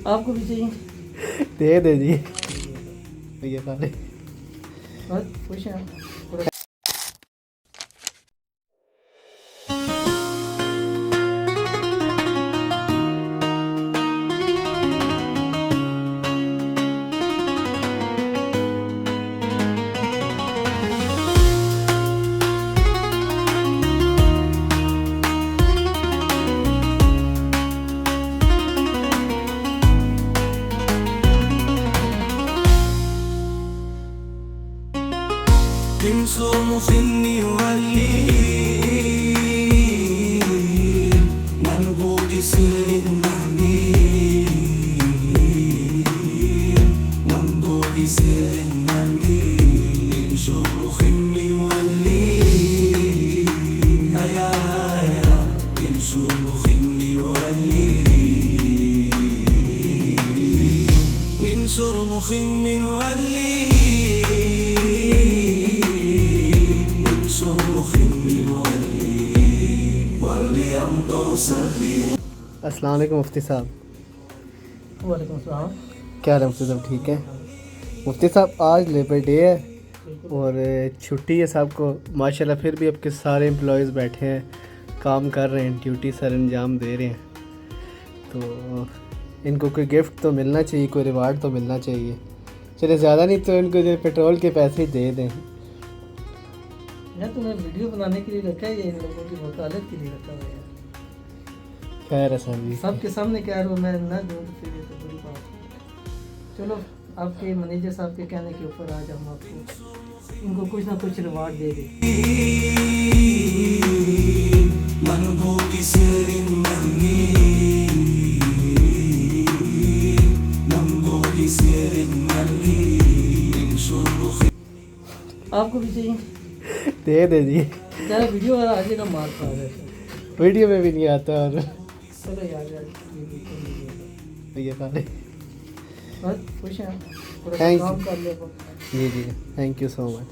आपको भी चाहिए? दे जी ये सारे बस खुश हैं थोड़ा। Insomma finni wali man bodi sirrin nami man bodi sirrin nami insomma finni wali aya insomma finni wali insomma finni wali अस्सलाम वालेकुम मुफ्ती साहब। वालेकुम अस्सलाम। क्या हाल है मुफ्ती साहब, ठीक है? मुफ्ती साहब आज लेबर डे है और छुट्टी है साहब को माशाल्लाह, फिर भी आपके सारे एम्प्लॉयज़ बैठे हैं, काम कर रहे हैं, ड्यूटी सर अंजाम दे रहे हैं। तो इनको कोई गिफ्ट तो मिलना चाहिए, कोई रिवार्ड तो मिलना चाहिए। चले ज़्यादा नहीं तो इनको जो पेट्रोल के पैसे दे दें। यार तुम्हें वीडियो बनाने के लिए रखा है या इन लोगों की वकालत के लिए रखा हुआ है? खैर है सर जी, सबके सामने कह रहा हूँ मैं ना दूँ तो फिर ये तो बड़ी बात है। चलो आपके मैनेजर साहब के कहने के ऊपर आज हम आपको इनको कुछ ना कुछ रिवार्ड दे दें। आपको भी चाहिए? दे जी। यार वीडियो वाला आज का मार खा रहा है। वीडियो में भी नहीं आता और चलो यार ये सारे बस खुश हैं थोड़ा Thank काम you. कर ले। जी थैंक यू सो मच।